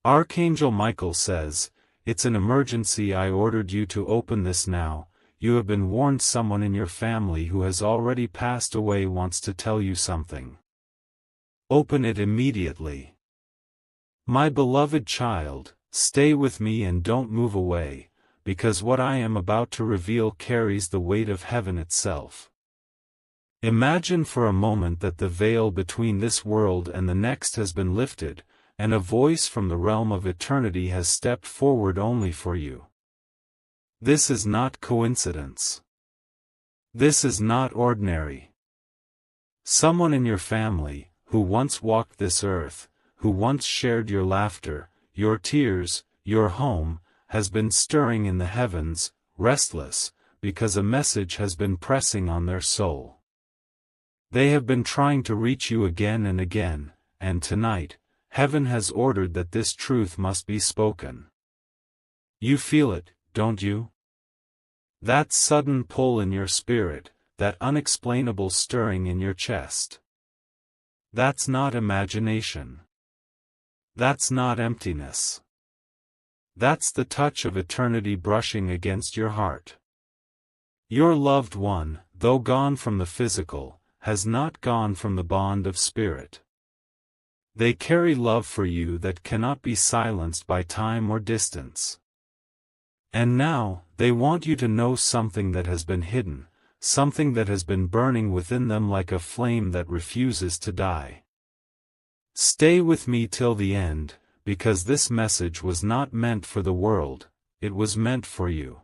Archangel Michael says, "It's an emergency. I ordered you to open this now. You have been warned. Someone in your family who has already passed away wants to tell you something. Open it immediately. My beloved child, stay with me and don't move away, because what I am about to reveal carries the weight of heaven itself." Imagine for a moment that the veil between this world and the next has been lifted, and a voice from the realm of eternity has stepped forward only for you. This is not coincidence. This is not ordinary. Someone in your family, who once walked this earth, who once shared your laughter, your tears, your home, has been stirring in the heavens, restless, because a message has been pressing on their soul. They have been trying to reach you again and again, and tonight, heaven has ordered that this truth must be spoken. You feel it, don't you? That sudden pull in your spirit, that unexplainable stirring in your chest. That's not imagination. That's not emptiness. That's the touch of eternity brushing against your heart. Your loved one, though gone from the physical, has not gone from the bond of spirit. They carry love for you that cannot be silenced by time or distance. And now, they want you to know something that has been hidden, something that has been burning within them like a flame that refuses to die. Stay with me till the end, because this message was not meant for the world, it was meant for you.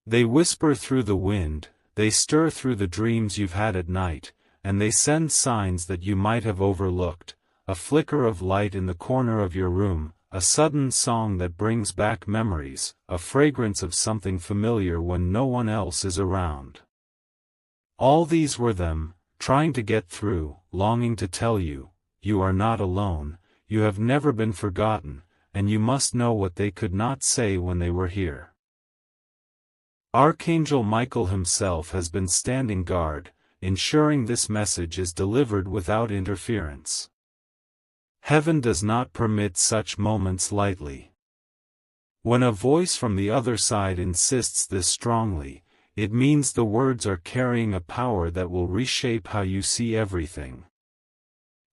They whisper through the wind, they stir through the dreams you've had at night, and they send signs that you might have overlooked, a flicker of light in the corner of your room, a sudden song that brings back memories, a fragrance of something familiar when no one else is around. All these were them, trying to get through, longing to tell you, you are not alone, you have never been forgotten, and you must know what they could not say when they were here. Archangel Michael himself has been standing guard, ensuring this message is delivered without interference. Heaven does not permit such moments lightly. When a voice from the other side insists this strongly, it means the words are carrying a power that will reshape how you see everything.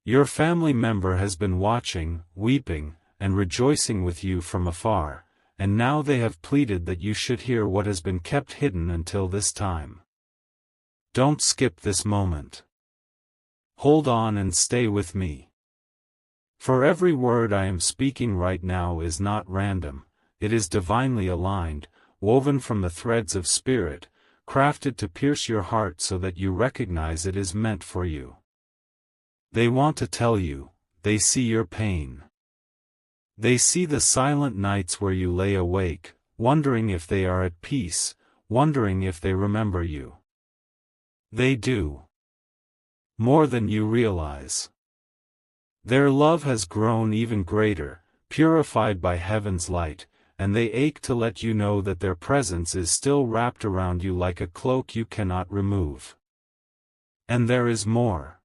Your family member has been watching, weeping, and rejoicing with you from afar, and now they have pleaded that you should hear what has been kept hidden until this time. Don't skip this moment. Hold on and stay with me. For every word I am speaking right now is not random, it is divinely aligned, woven from the threads of spirit, crafted to pierce your heart so that you recognize it is meant for you. They want to tell you, they see your pain. They see the silent nights where you lay awake, wondering if they are at peace, wondering if they remember you. They do. More than you realize. Their love has grown even greater, purified by heaven's light, and they ache to let you know that their presence is still wrapped around you like a cloak you cannot remove. And there is more.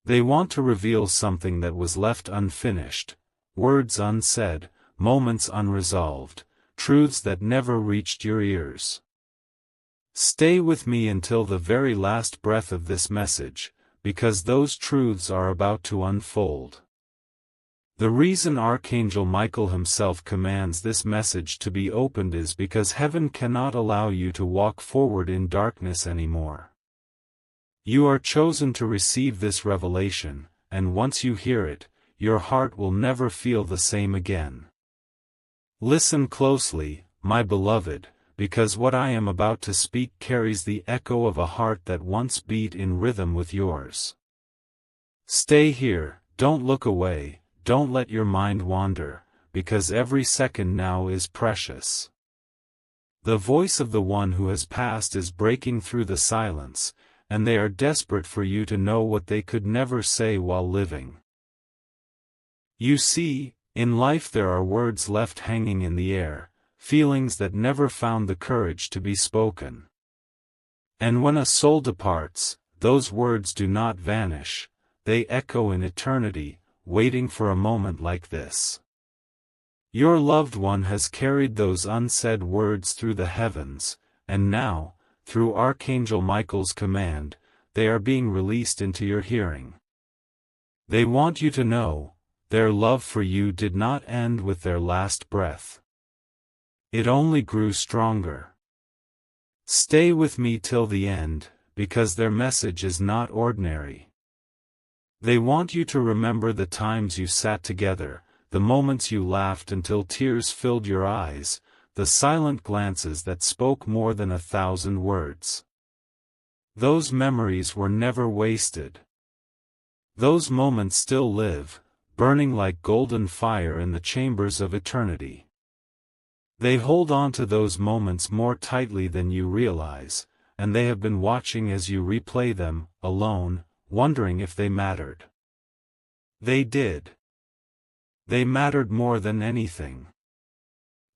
They want to reveal something that was left unfinished, words unsaid, moments unresolved, truths that never reached your ears. Stay with me until the very last breath of this message, because those truths are about to unfold. The reason Archangel Michael himself commands this message to be opened is because heaven cannot allow you to walk forward in darkness anymore. You are chosen to receive this revelation, and once you hear it, your heart will never feel the same again. Listen closely, my beloved, because what I am about to speak carries the echo of a heart that once beat in rhythm with yours. Stay here, don't look away, don't let your mind wander, because every second now is precious. The voice of the one who has passed is breaking through the silence, and they are desperate for you to know what they could never say while living. You see, in life there are words left hanging in the air, feelings that never found the courage to be spoken. And when a soul departs, those words do not vanish, they echo in eternity, waiting for a moment like this. Your loved one has carried those unsaid words through the heavens, and now, through Archangel Michael's command, they are being released into your hearing. They want you to know, their love for you did not end with their last breath. It only grew stronger. Stay with me till the end, because their message is not ordinary. They want you to remember the times you sat together, the moments you laughed until tears filled your eyes, the silent glances that spoke more than 1,000 words. Those memories were never wasted. Those moments still live, burning like golden fire in the chambers of eternity. They hold on to those moments more tightly than you realize, and they have been watching as you replay them, alone, wondering if they mattered. They did. They mattered more than anything.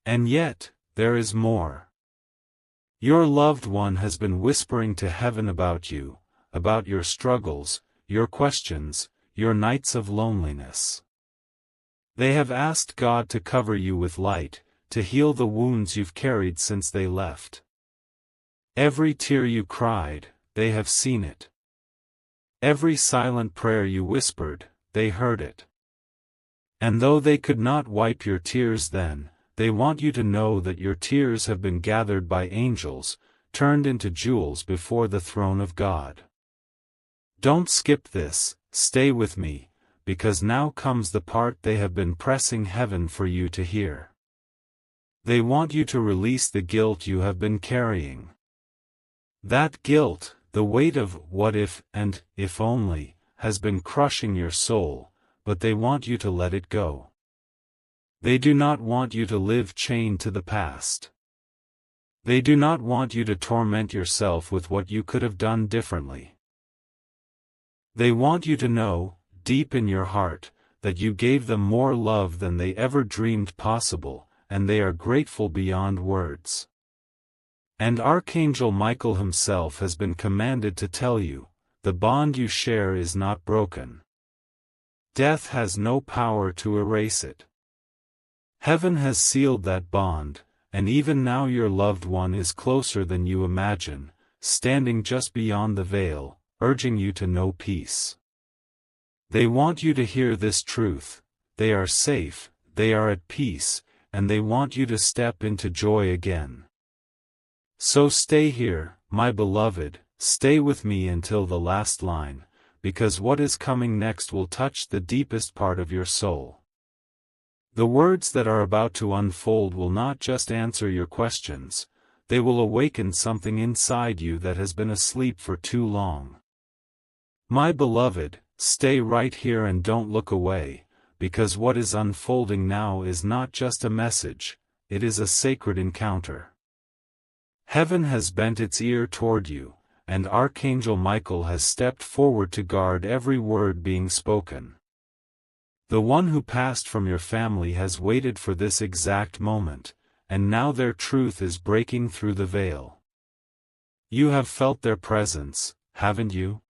And yet, there is more. Your loved one has been whispering to heaven about you, about your struggles, your questions, your nights of loneliness. They have asked God to cover you with light, to heal the wounds you've carried since they left. Every tear you cried, they have seen it. Every silent prayer you whispered, they heard it. And though they could not wipe your tears then, they want you to know that your tears have been gathered by angels, turned into jewels before the throne of God. Don't skip this, stay with me, because now comes the part they have been pressing heaven for you to hear. They want you to release the guilt you have been carrying. That guilt, the weight of what if and if only, has been crushing your soul, but they want you to let it go. They do not want you to live chained to the past. They do not want you to torment yourself with what you could have done differently. They want you to know, deep in your heart, that you gave them more love than they ever dreamed possible, and they are grateful beyond words. And Archangel Michael himself has been commanded to tell you, the bond you share is not broken. Death has no power to erase it. Heaven has sealed that bond, and even now your loved one is closer than you imagine, standing just beyond the veil, urging you to know peace. They want you to hear this truth: they are safe, they are at peace, and they want you to step into joy again. So stay here, my beloved, stay with me until the last line, because what is coming next will touch the deepest part of your soul. The words that are about to unfold will not just answer your questions, they will awaken something inside you that has been asleep for too long. My beloved, stay right here and don't look away, because what is unfolding now is not just a message, it is a sacred encounter. Heaven has bent its ear toward you, and Archangel Michael has stepped forward to guard every word being spoken. The one who passed from your family has waited for this exact moment, and now their truth is breaking through the veil. You have felt their presence, haven't you?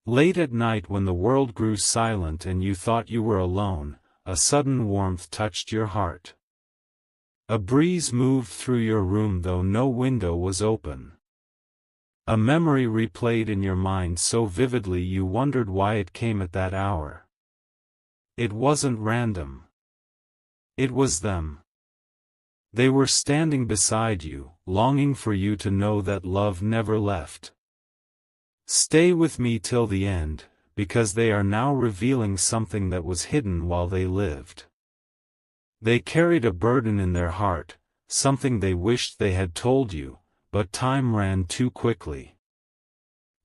Late at night when the world grew silent and you thought you were alone, a sudden warmth touched your heart. A breeze moved through your room though no window was open. A memory replayed in your mind so vividly you wondered why it came at that hour. It wasn't random. It was them. They were standing beside you, longing for you to know that love never left. Stay with me till the end, because they are now revealing something that was hidden while they lived. They carried a burden in their heart, something they wished they had told you, but time ran too quickly.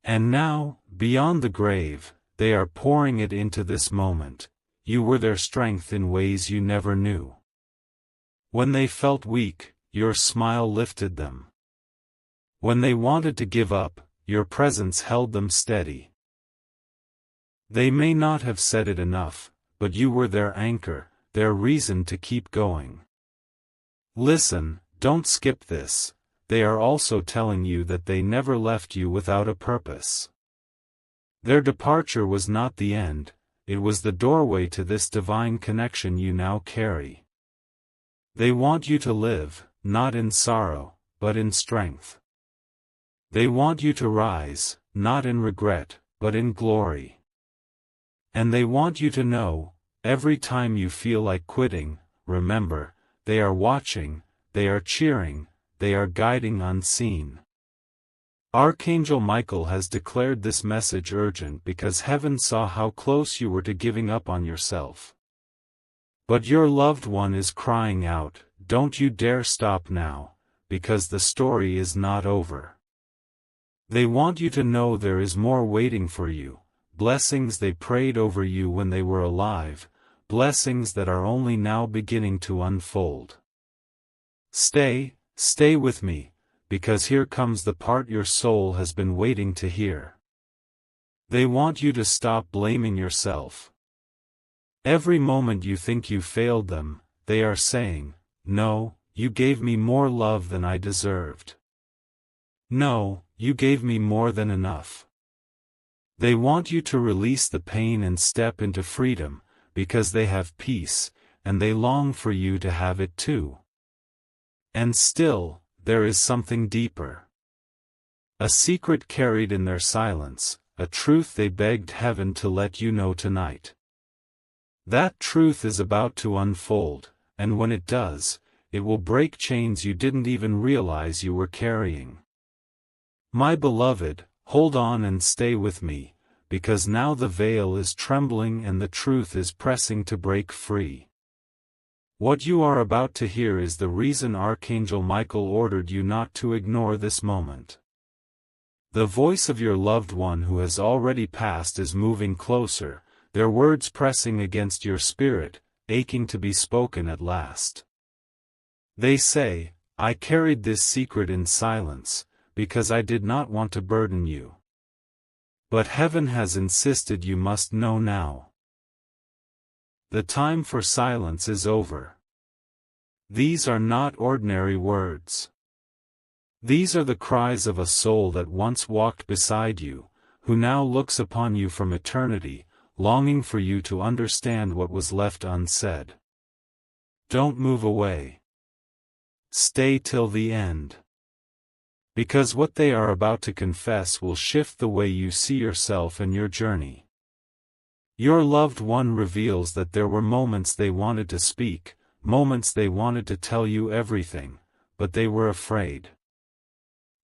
And now, beyond the grave, they are pouring it into this moment. You were their strength in ways you never knew. When they felt weak, your smile lifted them. When they wanted to give up, your presence held them steady. They may not have said it enough, but you were their anchor, their reason to keep going. Listen, don't skip this. They are also telling you that they never left you without a purpose. Their departure was not the end, it was the doorway to this divine connection you now carry. They want you to live, not in sorrow, but in strength. They want you to rise, not in regret, but in glory. And they want you to know, every time you feel like quitting, remember, they are watching, they are cheering, they are guiding unseen. Archangel Michael has declared this message urgent because heaven saw how close you were to giving up on yourself. But your loved one is crying out, don't you dare stop now, because the story is not over. They want you to know there is more waiting for you, blessings they prayed over you when they were alive, blessings that are only now beginning to unfold. Stay with me, because here comes the part your soul has been waiting to hear. They want you to stop blaming yourself. Every moment you think you failed them, they are saying, no, you gave me more love than I deserved. No, you gave me more than enough. They want you to release the pain and step into freedom, because they have peace, and they long for you to have it too. And still, there is something deeper. A secret carried in their silence, a truth they begged heaven to let you know tonight. That truth is about to unfold, and when it does, it will break chains you didn't even realize you were carrying. My beloved, hold on and stay with me, because now the veil is trembling and the truth is pressing to break free. What you are about to hear is the reason Archangel Michael ordered you not to ignore this moment. The voice of your loved one who has already passed is moving closer, their words pressing against your spirit, aching to be spoken at last. They say, I carried this secret in silence, because I did not want to burden you. But heaven has insisted you must know now. The time for silence is over. These are not ordinary words. These are the cries of a soul that once walked beside you, who now looks upon you from eternity, longing for you to understand what was left unsaid. Don't move away. Stay till the end. Because what they are about to confess will shift the way you see yourself and your journey. Your loved one reveals that there were moments they wanted to speak, moments they wanted to tell you everything, but they were afraid.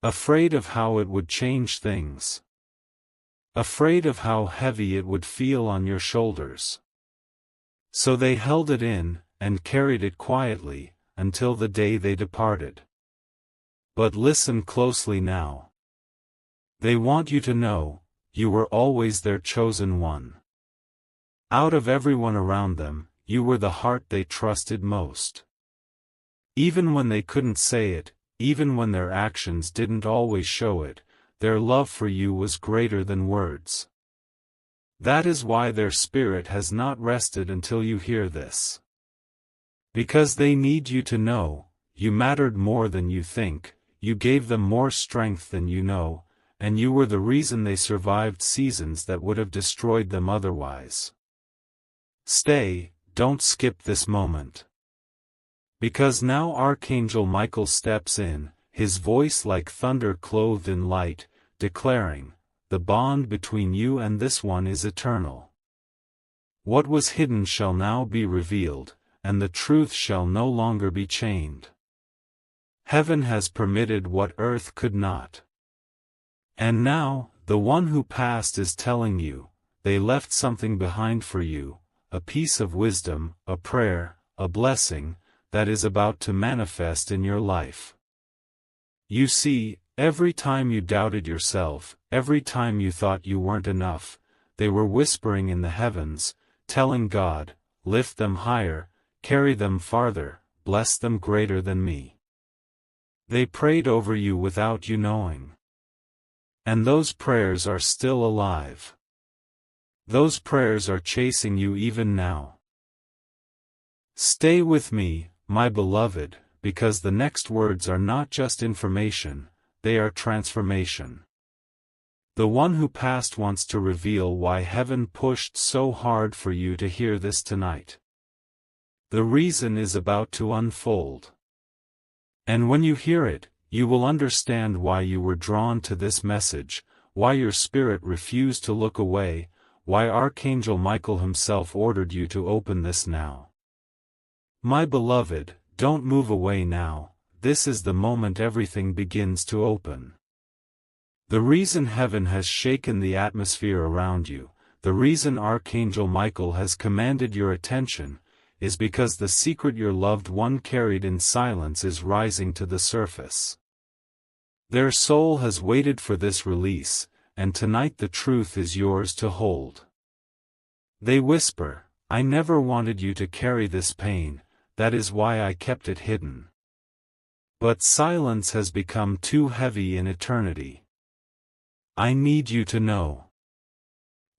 Afraid of how it would change things. Afraid of how heavy it would feel on your shoulders. So they held it in, and carried it quietly, until the day they departed. But listen closely now. They want you to know, you were always their chosen one. Out of everyone around them, you were the heart they trusted most. Even when they couldn't say it, even when their actions didn't always show it, their love for you was greater than words. That is why their spirit has not rested until you hear this. Because they need you to know, you mattered more than you think, you gave them more strength than you know, and you were the reason they survived seasons that would have destroyed them otherwise. Stay, don't skip this moment. Because now Archangel Michael steps in, his voice like thunder clothed in light, declaring, the bond between you and this one is eternal. What was hidden shall now be revealed, and the truth shall no longer be chained. Heaven has permitted what earth could not. And now, the one who passed is telling you, they left something behind for you, a piece of wisdom, a prayer, a blessing, that is about to manifest in your life. You see, every time you doubted yourself, every time you thought you weren't enough, they were whispering in the heavens, telling God, lift them higher, carry them farther, bless them greater than me. They prayed over you without you knowing. And those prayers are still alive. Those prayers are chasing you even now. Stay with me, my beloved, because the next words are not just information, they are transformation. The one who passed wants to reveal why heaven pushed so hard for you to hear this tonight. The reason is about to unfold. And when you hear it, you will understand why you were drawn to this message, why your spirit refused to look away, why Archangel Michael himself ordered you to open this now. My beloved, don't move away now, this is the moment everything begins to open. The reason heaven has shaken the atmosphere around you, the reason Archangel Michael has commanded your attention, is because the secret your loved one carried in silence is rising to the surface. Their soul has waited for this release, and tonight the truth is yours to hold. They whisper, "I never wanted you to carry this pain, that is why I kept it hidden. But silence has become too heavy in eternity. I need you to know."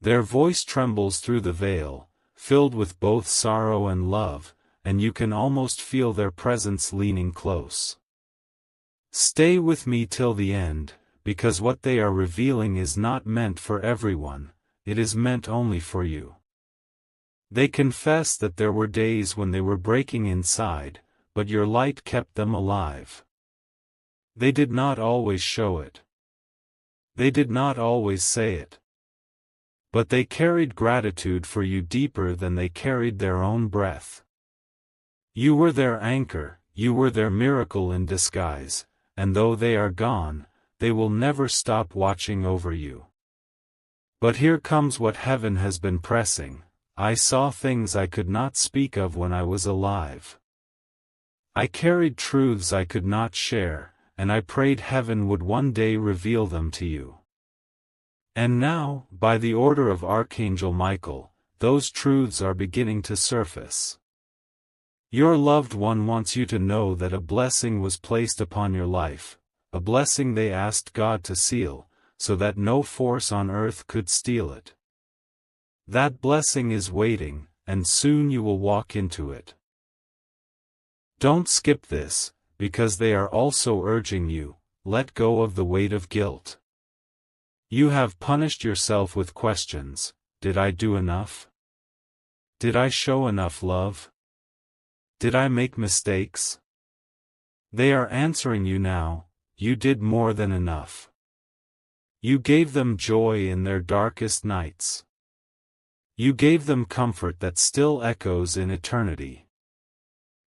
Their voice trembles through the veil, filled with both sorrow and love, and you can almost feel their presence leaning close. Stay with me till the end, because what they are revealing is not meant for everyone, it is meant only for you. They confess that there were days when they were breaking inside, but your light kept them alive. They did not always show it. They did not always say it. But they carried gratitude for you deeper than they carried their own breath. You were their anchor, you were their miracle in disguise, and though they are gone, they will never stop watching over you. But here comes what heaven has been pressing. I saw things I could not speak of when I was alive. I carried truths I could not share, and I prayed heaven would one day reveal them to you. And now, by the order of Archangel Michael, those truths are beginning to surface. Your loved one wants you to know that a blessing was placed upon your life, a blessing they asked God to seal, so that no force on earth could steal it. That blessing is waiting, and soon you will walk into it. Don't skip this, because they are also urging you, let go of the weight of guilt. You have punished yourself with questions. Did I do enough? Did I show enough love? Did I make mistakes? They are answering you now, you did more than enough. You gave them joy in their darkest nights. You gave them comfort that still echoes in eternity.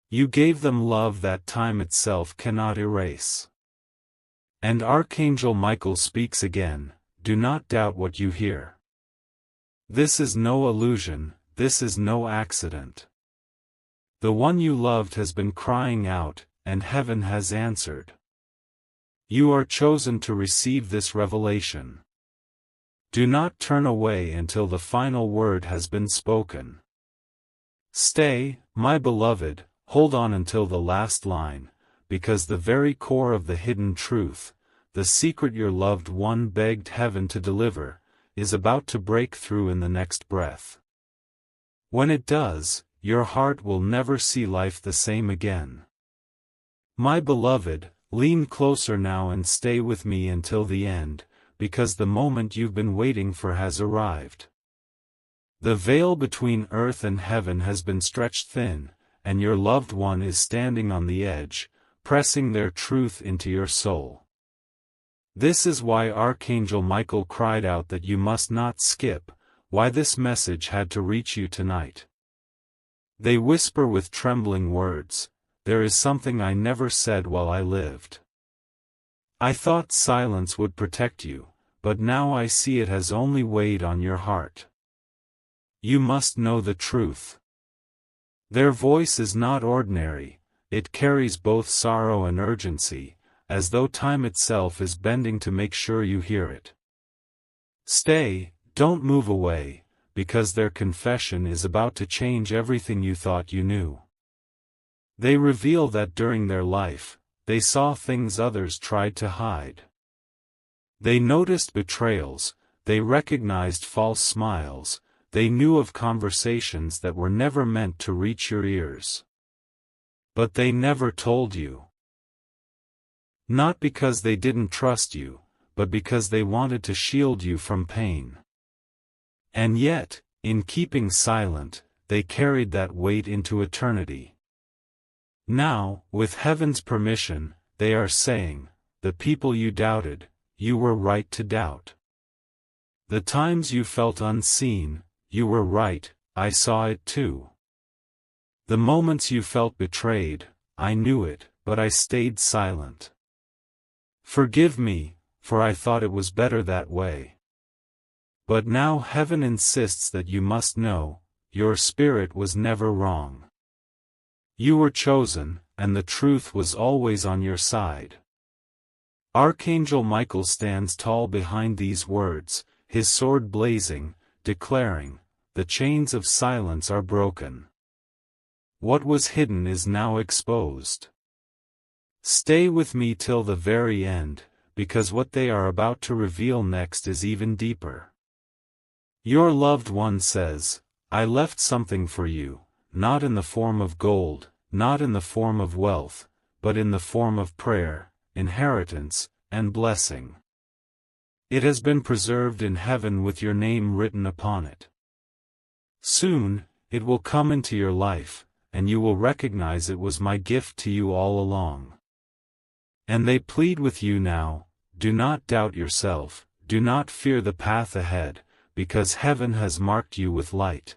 You gave them love that time itself cannot erase. And Archangel Michael speaks again, do not doubt what you hear. This is no illusion, this is no accident. The one you loved has been crying out, and heaven has answered. You are chosen to receive this revelation. Do not turn away until the final word has been spoken. Stay, my beloved, hold on until the last line, because the very core of the hidden truth, the secret your loved one begged heaven to deliver, is about to break through in the next breath. When it does, your heart will never see life the same again. My beloved, lean closer now and stay with me until the end, because the moment you've been waiting for has arrived. The veil between earth and heaven has been stretched thin, and your loved one is standing on the edge, pressing their truth into your soul. This is why Archangel Michael cried out that you must not skip, why this message had to reach you tonight. They whisper with trembling words, there is something I never said while I lived. I thought silence would protect you, but now I see it has only weighed on your heart. You must know the truth. Their voice is not ordinary, it carries both sorrow and urgency, as though time itself is bending to make sure you hear it. Stay, don't move away, because their confession is about to change everything you thought you knew. They reveal that during their life, they saw things others tried to hide. They noticed betrayals, they recognized false smiles, they knew of conversations that were never meant to reach your ears. But they never told you. Not because they didn't trust you, but because they wanted to shield you from pain. And yet, in keeping silent, they carried that weight into eternity. Now, with heaven's permission, they are saying, the people you doubted, you were right to doubt. The times you felt unseen, you were right, I saw it too. The moments you felt betrayed, I knew it, but I stayed silent. Forgive me, for I thought it was better that way. But now heaven insists that you must know, your spirit was never wrong. You were chosen, and the truth was always on your side. Archangel Michael stands tall behind these words, his sword blazing, declaring, the chains of silence are broken. What was hidden is now exposed. Stay with me till the very end, because what they are about to reveal next is even deeper. Your loved one says, I left something for you, not in the form of gold, not in the form of wealth, but in the form of prayer, inheritance, and blessing. It has been preserved in heaven with your name written upon it. Soon, it will come into your life, and you will recognize it was my gift to you all along. And they plead with you now, do not doubt yourself, do not fear the path ahead, because heaven has marked you with light.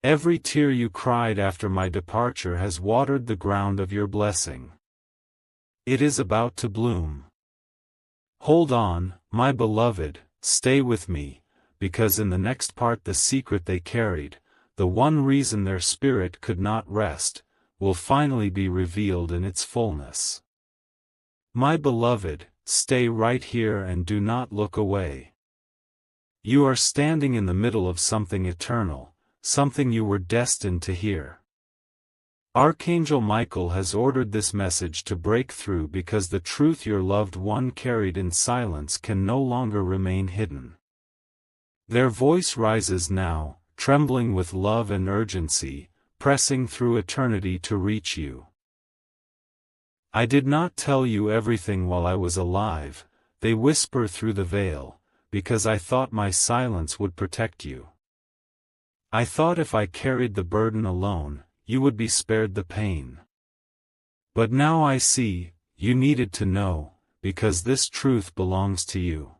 Every tear you cried after my departure has watered the ground of your blessing. It is about to bloom. Hold on, my beloved, stay with me, because in the next part the secret they carried, the one reason their spirit could not rest, will finally be revealed in its fullness. My beloved, stay right here and do not look away. You are standing in the middle of something eternal, something you were destined to hear. Archangel Michael has ordered this message to break through because the truth your loved one carried in silence can no longer remain hidden. Their voice rises now, trembling with love and urgency, pressing through eternity to reach you. I did not tell you everything while I was alive, they whisper through the veil, because I thought my silence would protect you. I thought if I carried the burden alone, you would be spared the pain. But now I see, you needed to know, because this truth belongs to you.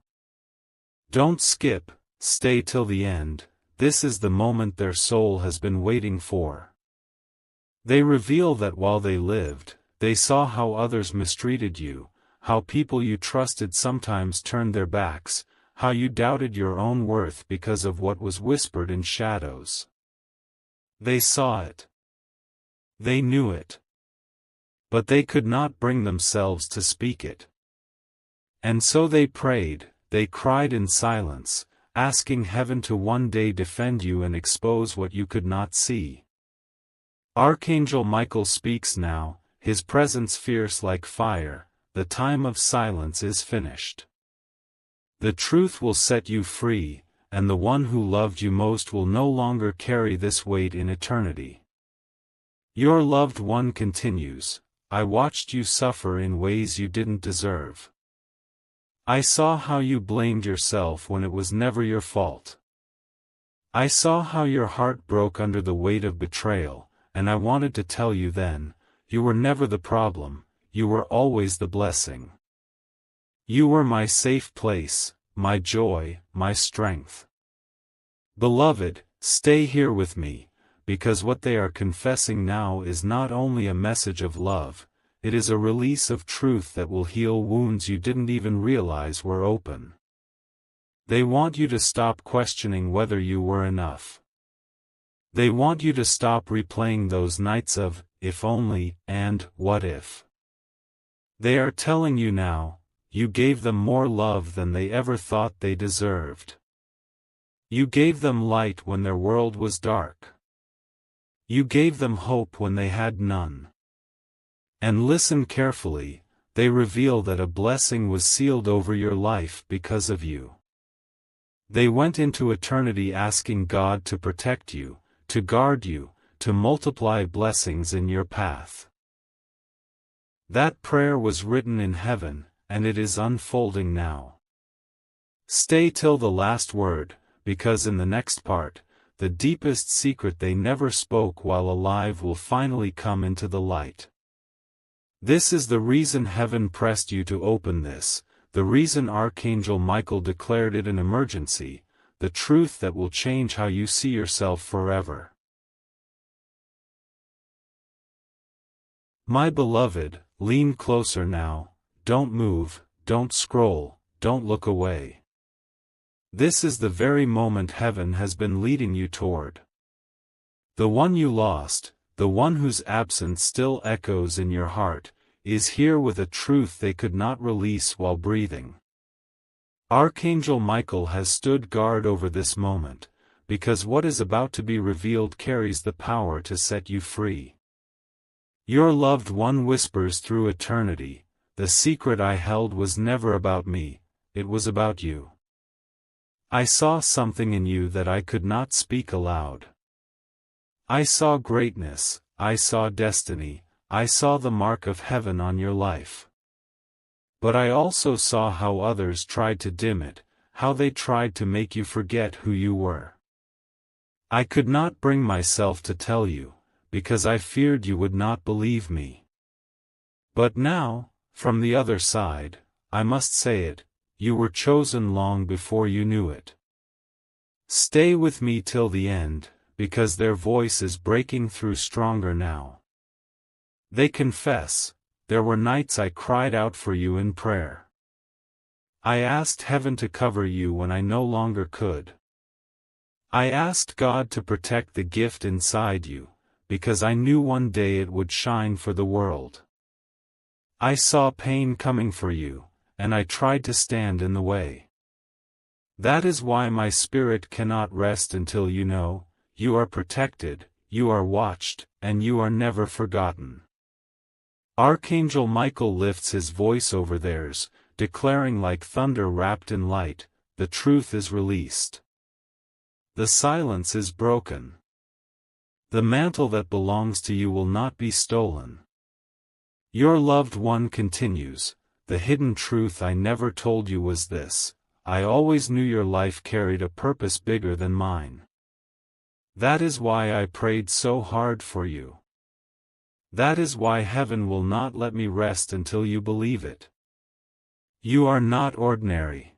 Don't skip, stay till the end, this is the moment their soul has been waiting for. They reveal that while they lived, they saw how others mistreated you, how people you trusted sometimes turned their backs, how you doubted your own worth because of what was whispered in shadows. They saw it. They knew it. But they could not bring themselves to speak it. And so they prayed, they cried in silence, asking heaven to one day defend you and expose what you could not see. Archangel Michael speaks now, his presence fierce like fire, the time of silence is finished. The truth will set you free, and the one who loved you most will no longer carry this weight in eternity. Your loved one continues, I watched you suffer in ways you didn't deserve. I saw how you blamed yourself when it was never your fault. I saw how your heart broke under the weight of betrayal, and I wanted to tell you then, you were never the problem, you were always the blessing. You were my safe place, my joy, my strength. Beloved, stay here with me, because what they are confessing now is not only a message of love, it is a release of truth that will heal wounds you didn't even realize were open. They want you to stop questioning whether you were enough. They want you to stop replaying those nights of, if only, and, what if. They are telling you now, you gave them more love than they ever thought they deserved. You gave them light when their world was dark. You gave them hope when they had none. And listen carefully, they reveal that a blessing was sealed over your life because of you. They went into eternity asking God to protect you, to guard you, to multiply blessings in your path. That prayer was written in heaven, and it is unfolding now. Stay till the last word, because in the next part, the deepest secret they never spoke while alive will finally come into the light. This is the reason heaven pressed you to open this, the reason Archangel Michael declared it an emergency, the truth that will change how you see yourself forever. My beloved, lean closer now, don't move, don't scroll, don't look away. This is the very moment heaven has been leading you toward. The one you lost, the one whose absence still echoes in your heart, is here with a truth they could not release while breathing. Archangel Michael has stood guard over this moment, because what is about to be revealed carries the power to set you free. Your loved one whispers through eternity, the secret I held was never about me, it was about you. I saw something in you that I could not speak aloud. I saw greatness, I saw destiny, I saw the mark of heaven on your life. But I also saw how others tried to dim it, how they tried to make you forget who you were. I could not bring myself to tell you, because I feared you would not believe me. But now, from the other side, I must say it, you were chosen long before you knew it. Stay with me till the end, because their voice is breaking through stronger now. They confess, there were nights I cried out for you in prayer. I asked heaven to cover you when I no longer could. I asked God to protect the gift inside you, because I knew one day it would shine for the world. I saw pain coming for you, and I tried to stand in the way. That is why my spirit cannot rest until you know, you are protected, you are watched, and you are never forgotten. Archangel Michael lifts his voice over theirs, declaring like thunder wrapped in light, the truth is released. The silence is broken. The mantle that belongs to you will not be stolen. Your loved one continues, the hidden truth I never told you was this, I always knew your life carried a purpose bigger than mine. That is why I prayed so hard for you. That is why heaven will not let me rest until you believe it. You are not ordinary.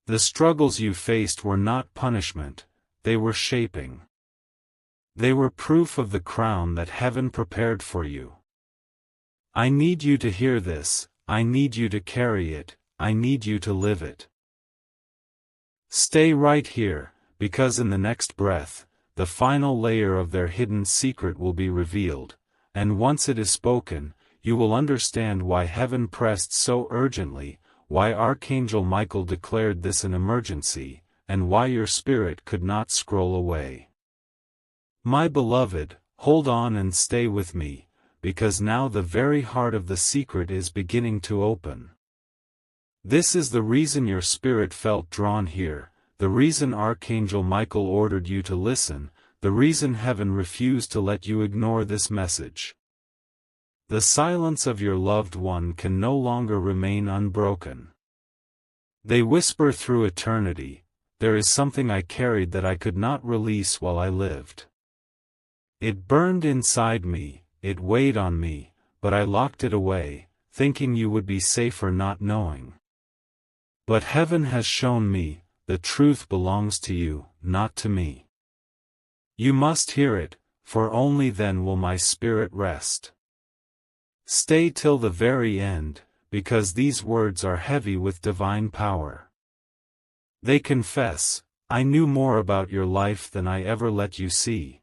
The struggles you faced were not punishment, they were shaping. They were proof of the crown that heaven prepared for you. I need you to hear this, I need you to carry it, I need you to live it. Stay right here, because in the next breath, the final layer of their hidden secret will be revealed, and once it is spoken, you will understand why heaven pressed so urgently, why Archangel Michael declared this an emergency, and why your spirit could not scroll away. My beloved, hold on and stay with me, because now the very heart of the secret is beginning to open. This is the reason your spirit felt drawn here, the reason Archangel Michael ordered you to listen, the reason heaven refused to let you ignore this message. The silence of your loved one can no longer remain unbroken. They whisper through eternity, there is something I carried that I could not release while I lived. It burned inside me, it weighed on me, but I locked it away, thinking you would be safer not knowing. But heaven has shown me, the truth belongs to you, not to me. You must hear it, for only then will my spirit rest. Stay till the very end, because these words are heavy with divine power. They confess, I knew more about your life than I ever let you see.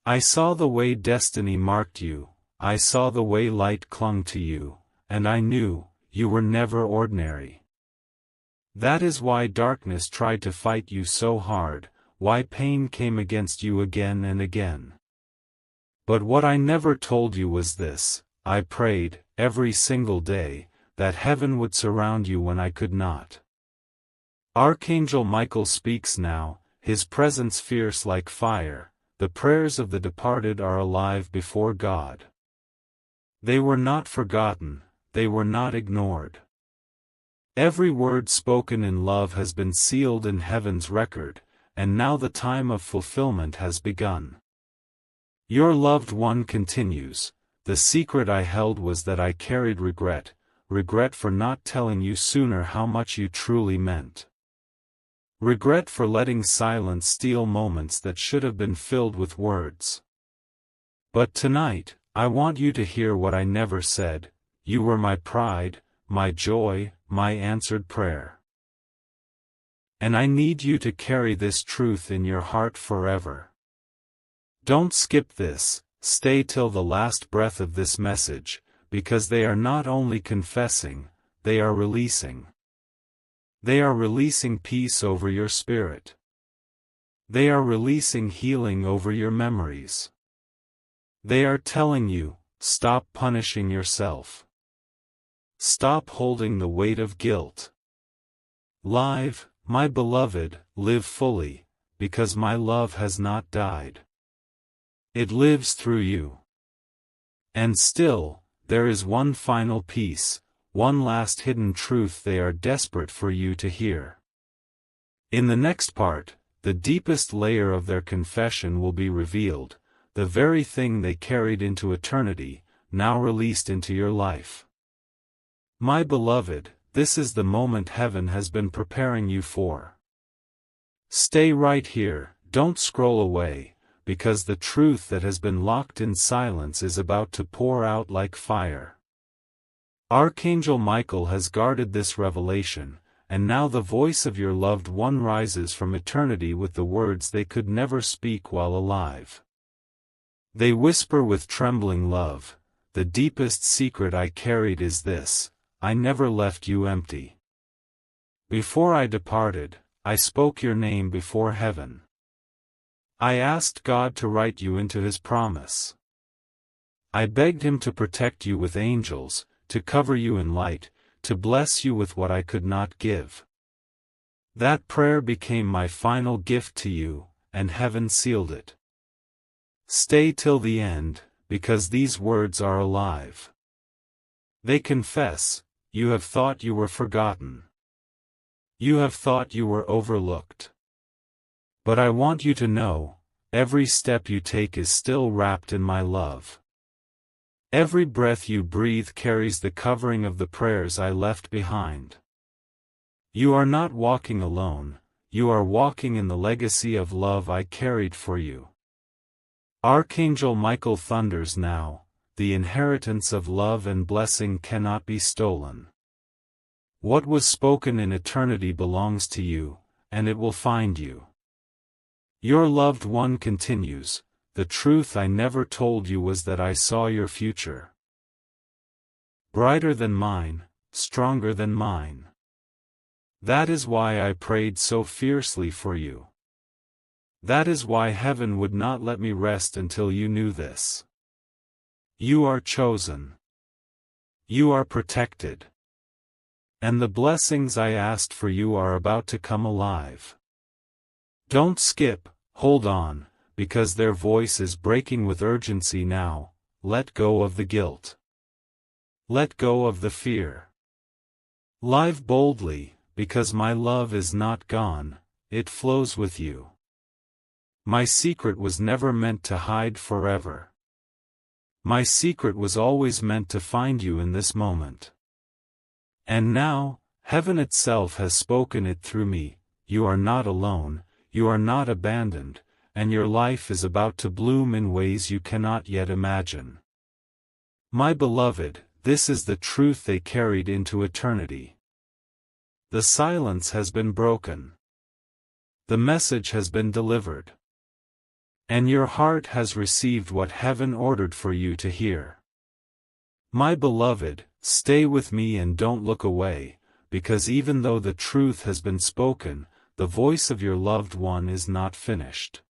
I saw the way destiny marked you, I saw the way light clung to you, and I knew, you were never ordinary. That is why darkness tried to fight you so hard, why pain came against you again and again. But what I never told you was this, I prayed, every single day, that heaven would surround you when I could not. Archangel Michael speaks now, his presence fierce like fire, the prayers of the departed are alive before God. They were not forgotten, they were not ignored. Every word spoken in love has been sealed in heaven's record, and now the time of fulfillment has begun. Your loved one continues, the secret I held was that I carried regret for not telling you sooner how much you truly meant. Regret for letting silence steal moments that should have been filled with words. But tonight, I want you to hear what I never said. You were my pride, my joy, my answered prayer. And I need you to carry this truth in your heart forever. Don't skip this, stay till the last breath of this message, because they are not only confessing, they are releasing. They are releasing peace over your spirit. They are releasing healing over your memories. They are telling you, stop punishing yourself. Stop holding the weight of guilt. Live, my beloved, live fully, because my love has not died. It lives through you. And still, there is one final piece, one last hidden truth they are desperate for you to hear. In the next part, the deepest layer of their confession will be revealed, the very thing they carried into eternity, now released into your life. My beloved, this is the moment heaven has been preparing you for. Stay right here, don't scroll away, because the truth that has been locked in silence is about to pour out like fire. Archangel Michael has guarded this revelation, and now the voice of your loved one rises from eternity with the words they could never speak while alive. They whisper with trembling love, the deepest secret I carried is this, I never left you empty. Before I departed, I spoke your name before heaven. I asked God to write you into His promise. I begged Him to protect you with angels, to cover you in light, to bless you with what I could not give. That prayer became my final gift to you, and heaven sealed it. Stay till the end, because these words are alive. They confess, you have thought you were forgotten. You have thought you were overlooked. But I want you to know, every step you take is still wrapped in my love. Every breath you breathe carries the covering of the prayers I left behind. You are not walking alone, you are walking in the legacy of love I carried for you. Archangel Michael thunders now, the inheritance of love and blessing cannot be stolen. What was spoken in eternity belongs to you, and it will find you. Your loved one continues, the truth I never told you was that I saw your future. Brighter than mine, stronger than mine. That is why I prayed so fiercely for you. That is why heaven would not let me rest until you knew this. You are chosen. You are protected. And the blessings I asked for you are about to come alive. Don't skip, hold on, because their voice is breaking with urgency now. Let go of the guilt. Let go of the fear. Live boldly, because my love is not gone, it flows with you. My secret was never meant to hide forever. My secret was always meant to find you in this moment. And now, heaven itself has spoken it through me, you are not alone, you are not abandoned, and your life is about to bloom in ways you cannot yet imagine. My beloved, this is the truth they carried into eternity. The silence has been broken. The message has been delivered. And your heart has received what heaven ordered for you to hear. My beloved, stay with me and don't look away, because even though the truth has been spoken, the voice of your loved one is not finished.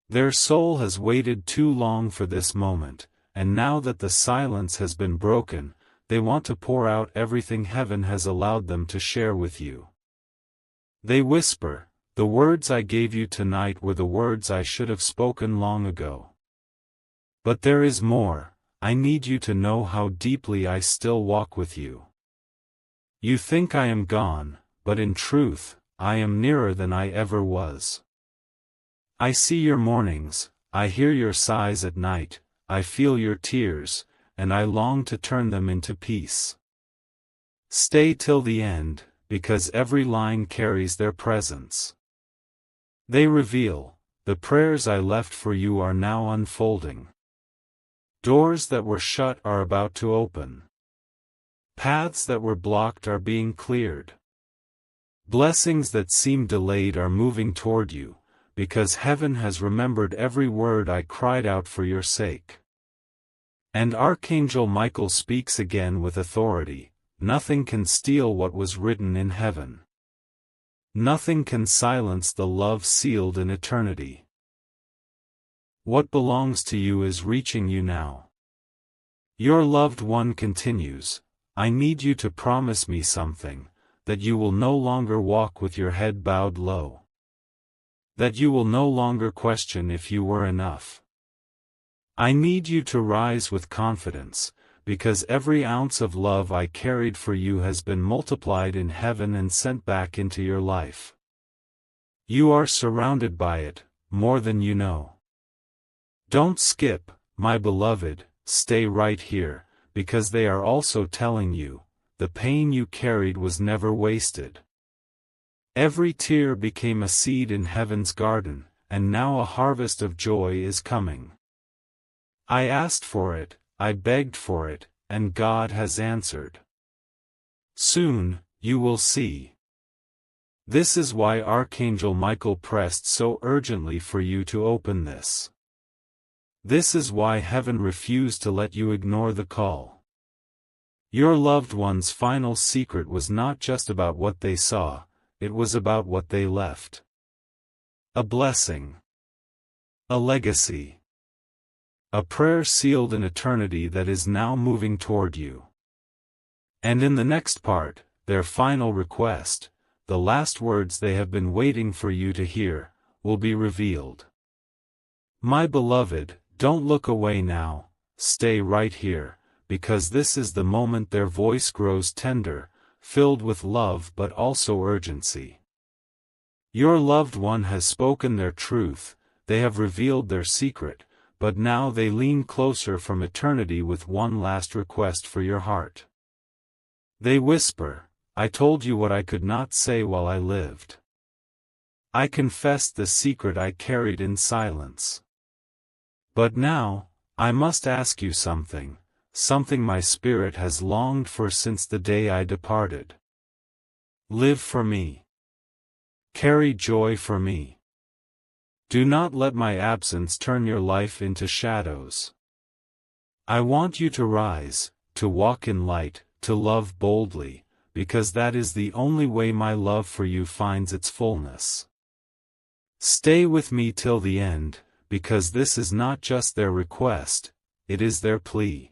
Their soul has waited too long for this moment, and now that the silence has been broken, they want to pour out everything heaven has allowed them to share with you. They whisper, the words I gave you tonight were the words I should have spoken long ago. But there is more, I need you to know how deeply I still walk with you. You think I am gone, but in truth, I am nearer than I ever was. I see your mornings, I hear your sighs at night, I feel your tears, and I long to turn them into peace. Stay till the end, because every line carries their presence. They reveal, the prayers I left for you are now unfolding. Doors that were shut are about to open. Paths that were blocked are being cleared. Blessings that seemed delayed are moving toward you, because heaven has remembered every word I cried out for your sake. And Archangel Michael speaks again with authority, nothing can steal what was written in heaven. Nothing can silence the love sealed in eternity. What belongs to you is reaching you now. Your loved one continues, I need you to promise me something, that you will no longer walk with your head bowed low. That you will no longer question if you were enough. I need you to rise with confidence, because every ounce of love I carried for you has been multiplied in heaven and sent back into your life. You are surrounded by it, more than you know. Don't skip, my beloved, stay right here, because they are also telling you, the pain you carried was never wasted. Every tear became a seed in heaven's garden, and now a harvest of joy is coming. I asked for it, I begged for it, and God has answered. Soon, you will see. This is why Archangel Michael pressed so urgently for you to open this. This is why heaven refused to let you ignore the call. Your loved one's final secret was not just about what they saw, it was about what they left. A blessing. A legacy. A prayer sealed in eternity that is now moving toward you. And in the next part, their final request, the last words they have been waiting for you to hear, will be revealed. My beloved, don't look away now, stay right here, because this is the moment their voice grows tender, filled with love but also urgency. Your loved one has spoken their truth, they have revealed their secret, but now they lean closer from eternity with one last request for your heart. They whisper, I told you what I could not say while I lived. I confessed the secret I carried in silence. But now, I must ask you something, something my spirit has longed for since the day I departed. Live for me. Carry joy for me. Do not let my absence turn your life into shadows. I want you to rise, to walk in light, to love boldly, because that is the only way my love for you finds its fullness. Stay with me till the end, because this is not just their request, it is their plea.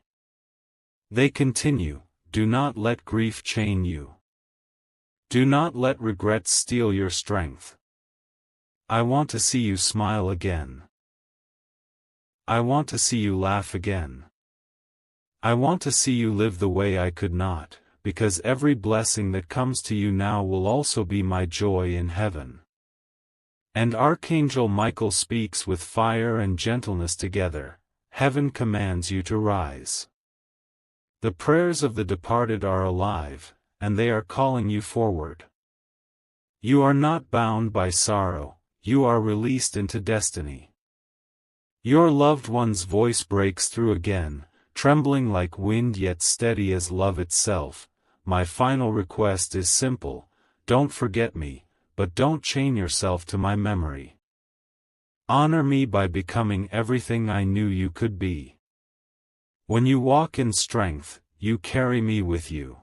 They continue, do not let grief chain you. Do not let regret steal your strength. I want to see you smile again. I want to see you laugh again. I want to see you live the way I could not, because every blessing that comes to you now will also be my joy in heaven. And Archangel Michael speaks with fire and gentleness together, heaven commands you to rise. The prayers of the departed are alive, and they are calling you forward. You are not bound by sorrow, you are released into destiny. Your loved one's voice breaks through again, trembling like wind yet steady as love itself. My final request is simple, don't forget me, but don't chain yourself to my memory. Honor me by becoming everything I knew you could be. When you walk in strength, you carry me with you.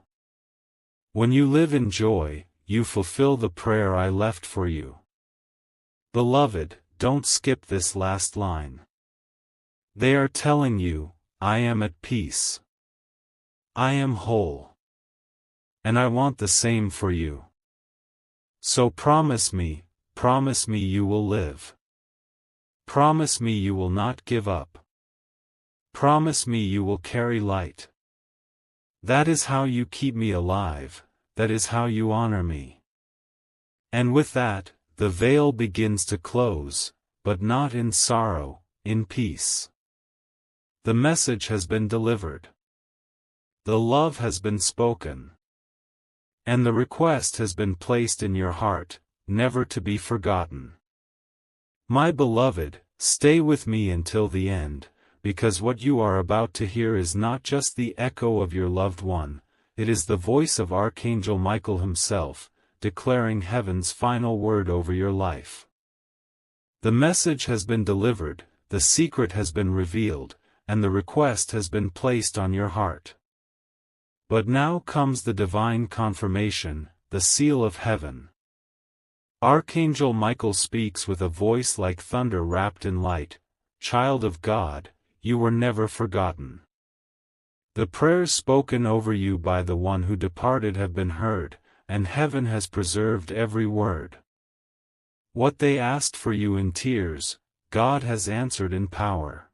When you live in joy, you fulfill the prayer I left for you. Beloved, don't skip this last line. They are telling you, I am at peace. I am whole. And I want the same for you. So promise me you will live. Promise me you will not give up. Promise me you will carry light. That is how you keep me alive, that is how you honor me. And with that, the veil begins to close, but not in sorrow, in peace. The message has been delivered. The love has been spoken. And the request has been placed in your heart, never to be forgotten. My beloved, stay with me until the end, because what you are about to hear is not just the echo of your loved one, it is the voice of Archangel Michael himself, declaring heaven's final word over your life. The message has been delivered, the secret has been revealed, and the request has been placed on your heart. But now comes the divine confirmation, the seal of heaven. Archangel Michael speaks with a voice like thunder wrapped in light. Child of God, you were never forgotten. The prayers spoken over you by the one who departed have been heard, and heaven has preserved every word. What they asked for you in tears, God has answered in power.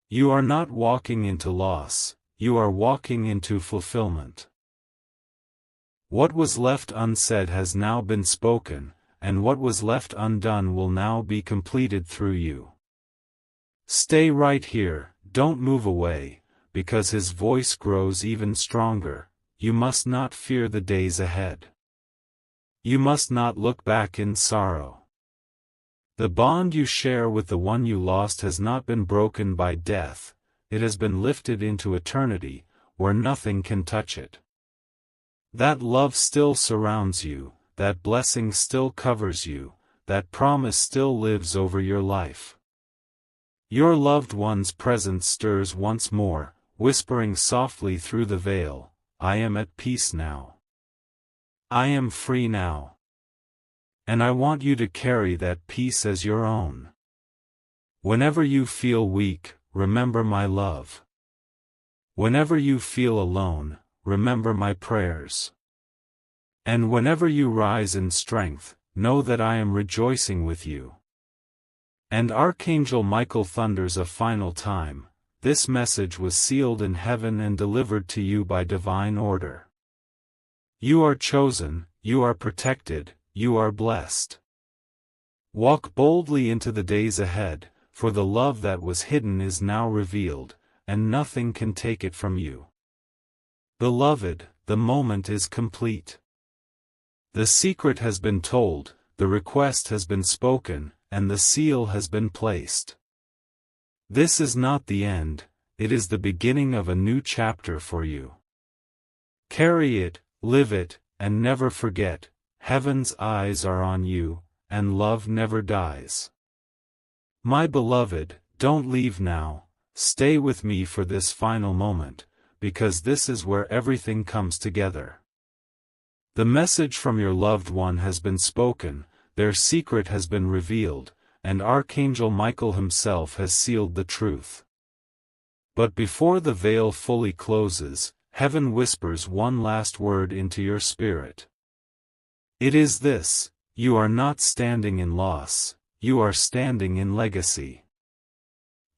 You are not walking into loss, you are walking into fulfillment. What was left unsaid has now been spoken, and what was left undone will now be completed through you. Stay right here, don't move away, because his voice grows even stronger. You must not fear the days ahead. You must not look back in sorrow. The bond you share with the one you lost has not been broken by death, it has been lifted into eternity, where nothing can touch it. That love still surrounds you, that blessing still covers you, that promise still lives over your life. Your loved one's presence stirs once more, whispering softly through the veil, I am at peace now. I am free now. And I want you to carry that peace as your own. Whenever you feel weak, remember my love. Whenever you feel alone, remember my prayers. And whenever you rise in strength, know that I am rejoicing with you. And Archangel Michael thunders a final time, this message was sealed in heaven and delivered to you by divine order. You are chosen, you are protected, you are blessed. Walk boldly into the days ahead, for the love that was hidden is now revealed, and nothing can take it from you. Beloved, the moment is complete. The secret has been told, the request has been spoken, and the seal has been placed. This is not the end, it is the beginning of a new chapter for you. Carry it, live it, and never forget, heaven's eyes are on you, and love never dies. My beloved, don't leave now, stay with me for this final moment, because this is where everything comes together. The message from your loved one has been spoken, their secret has been revealed, and Archangel Michael himself has sealed the truth. But before the veil fully closes, heaven whispers one last word into your spirit. It is this, you are not standing in loss, you are standing in legacy.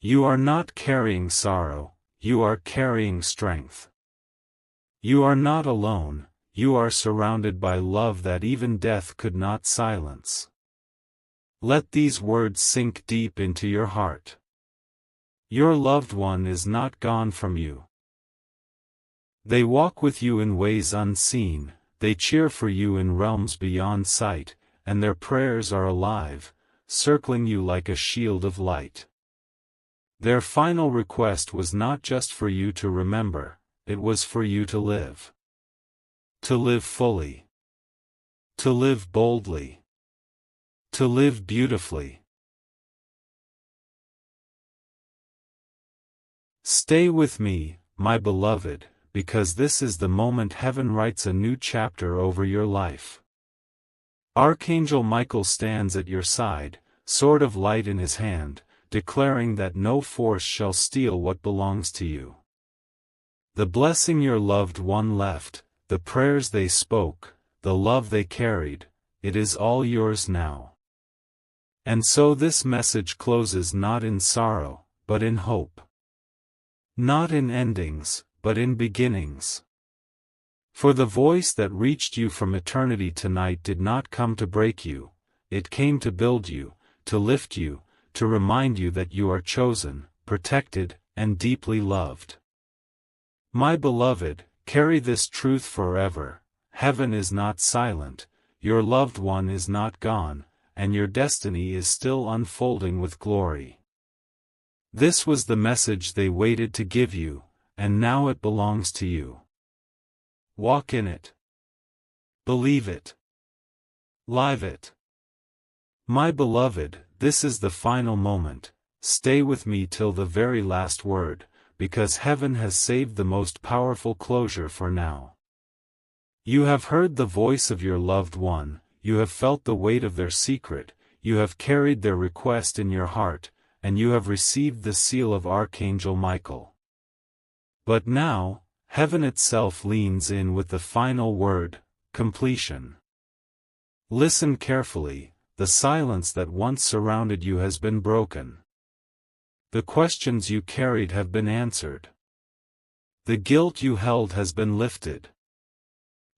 You are not carrying sorrow, you are carrying strength. You are not alone, you are surrounded by love that even death could not silence. Let these words sink deep into your heart. Your loved one is not gone from you. They walk with you in ways unseen, they cheer for you in realms beyond sight, and their prayers are alive, circling you like a shield of light. Their final request was not just for you to remember, it was for you to live. To live fully. To live boldly. To live beautifully. Stay with me, my beloved, because this is the moment heaven writes a new chapter over your life. Archangel Michael stands at your side, sword of light in his hand, declaring that no force shall steal what belongs to you. The blessing your loved one left, the prayers they spoke, the love they carried, it is all yours now. And so this message closes not in sorrow, but in hope. Not in endings, but in beginnings. For the voice that reached you from eternity tonight did not come to break you, it came to build you, to lift you, to remind you that you are chosen, protected, and deeply loved. My beloved, carry this truth forever: heaven is not silent, your loved one is not gone, and your destiny is still unfolding with glory. This was the message they waited to give you, and now it belongs to you. Walk in it. Believe it. Live it. My beloved, this is the final moment. Stay with me till the very last word, because heaven has saved the most powerful closure for now. You have heard the voice of your loved one, you have felt the weight of their secret, you have carried their request in your heart, and you have received the seal of Archangel Michael. But now, heaven itself leans in with the final word: completion. Listen carefully, the silence that once surrounded you has been broken. The questions you carried have been answered. The guilt you held has been lifted.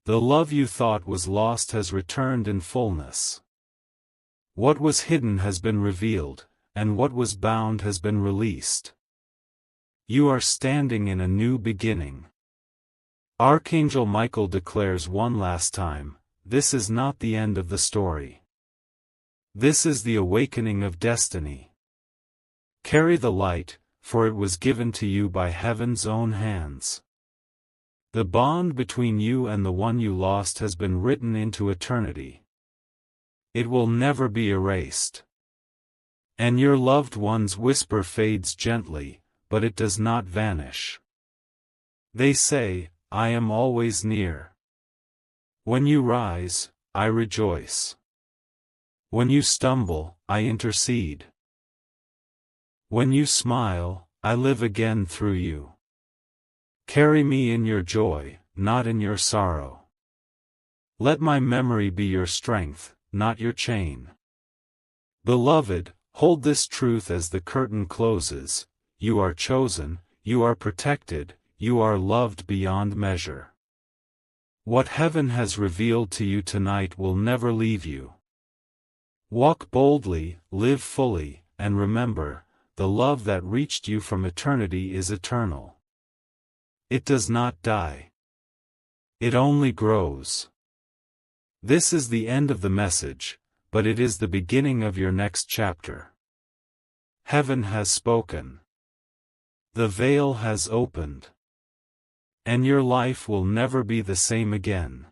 The love you thought was lost has returned in fullness. What was hidden has been revealed, and what was bound has been released. You are standing in a new beginning. Archangel Michael declares one last time, this is not the end of the story. This is the awakening of destiny. Carry the light, for it was given to you by heaven's own hands. The bond between you and the one you lost has been written into eternity. It will never be erased. And your loved one's whisper fades gently, but it does not vanish. They say, I am always near. When you rise, I rejoice. When you stumble, I intercede. When you smile, I live again through you. Carry me in your joy, not in your sorrow. Let my memory be your strength, not your chain. Beloved, hold this truth as the curtain closes: you are chosen, you are protected, you are loved beyond measure. What heaven has revealed to you tonight will never leave you. Walk boldly, live fully, and remember, the love that reached you from eternity is eternal. It does not die. It only grows. This is the end of the message, but it is the beginning of your next chapter. Heaven has spoken. The veil has opened. And your life will never be the same again.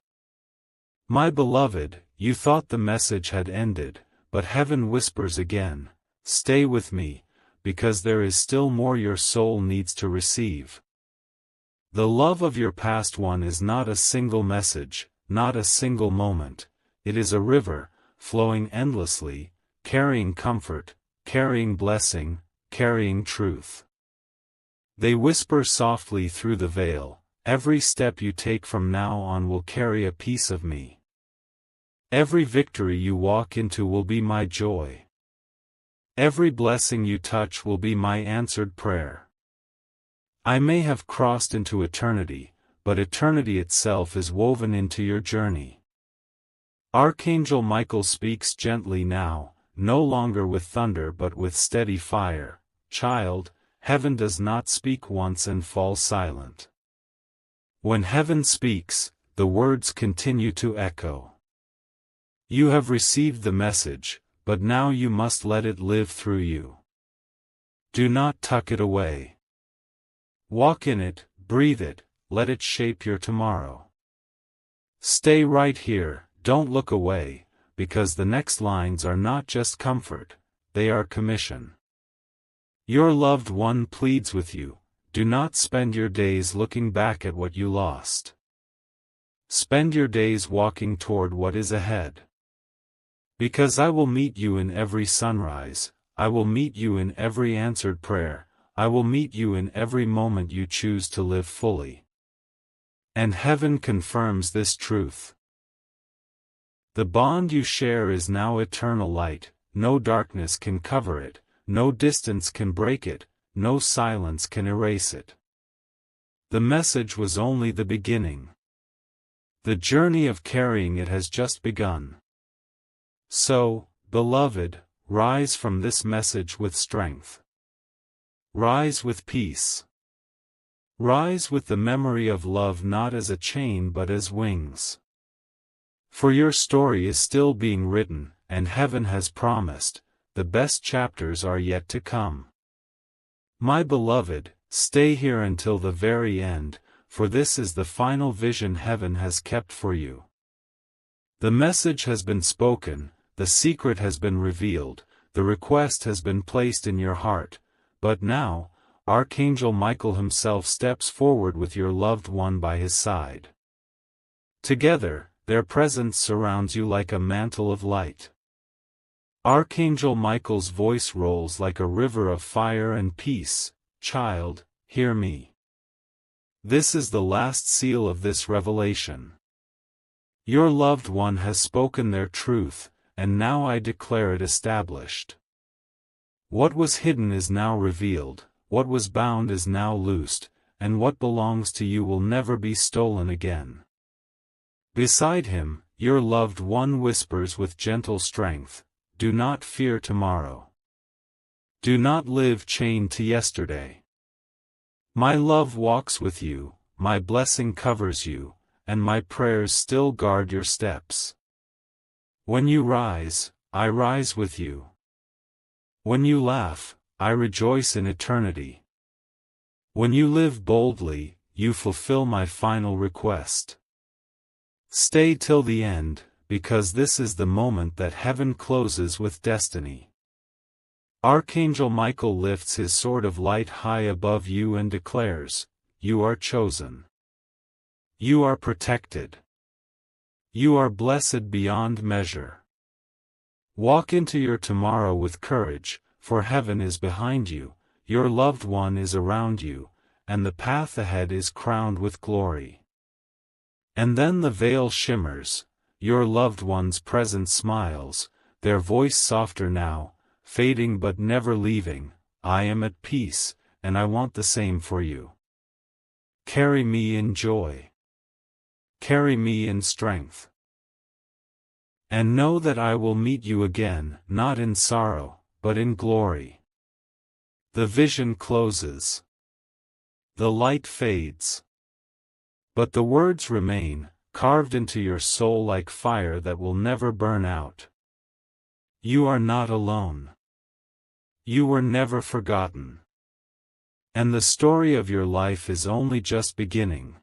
My beloved, you thought the message had ended, but heaven whispers again, stay with me, because there is still more your soul needs to receive. The love of your past one is not a single message, not a single moment, it is a river, flowing endlessly, carrying comfort, carrying blessing, carrying truth. They whisper softly through the veil, every step you take from now on will carry a piece of me. Every victory you walk into will be my joy. Every blessing you touch will be my answered prayer. I may have crossed into eternity, but eternity itself is woven into your journey. Archangel Michael speaks gently now, no longer with thunder but with steady fire. Child, heaven does not speak once and fall silent. When heaven speaks, the words continue to echo. You have received the message, but now you must let it live through you. Do not tuck it away. Walk in it, breathe it, let it shape your tomorrow. Stay right here, don't look away, because the next lines are not just comfort, they are commission. Your loved one pleads with you, do not spend your days looking back at what you lost. Spend your days walking toward what is ahead. Because I will meet you in every sunrise, I will meet you in every answered prayer, I will meet you in every moment you choose to live fully. And heaven confirms this truth. The bond you share is now eternal light, no darkness can cover it, no distance can break it, no silence can erase it. The message was only the beginning. The journey of carrying it has just begun. So, beloved, rise from this message with strength. Rise with peace. Rise with the memory of love not as a chain but as wings. For your story is still being written, and heaven has promised, the best chapters are yet to come. My beloved, stay here until the very end, for this is the final vision heaven has kept for you. The message has been spoken, the secret has been revealed, the request has been placed in your heart, but now, Archangel Michael himself steps forward with your loved one by his side. Together, their presence surrounds you like a mantle of light. Archangel Michael's voice rolls like a river of fire and peace. Child, hear me. This is the last seal of this revelation. Your loved one has spoken their truth, and now I declare it established. What was hidden is now revealed, what was bound is now loosed, and what belongs to you will never be stolen again. Beside him, your loved one whispers with gentle strength, do not fear tomorrow. Do not live chained to yesterday. My love walks with you, my blessing covers you, and my prayers still guard your steps. When you rise, I rise with you. When you laugh, I rejoice in eternity. When you live boldly, you fulfill my final request. Stay till the end, because this is the moment that heaven closes with destiny. Archangel Michael lifts his sword of light high above you and declares, you are chosen. You are protected. You are blessed beyond measure. Walk into your tomorrow with courage, for heaven is behind you, your loved one is around you, and the path ahead is crowned with glory. And then the veil shimmers, your loved one's presence smiles, their voice softer now, fading but never leaving, I am at peace, and I want the same for you. Carry me in joy. Carry me in strength. And know that I will meet you again, not in sorrow, but in glory. The vision closes. The light fades. But the words remain, carved into your soul like fire that will never burn out. You are not alone. You were never forgotten. And the story of your life is only just beginning.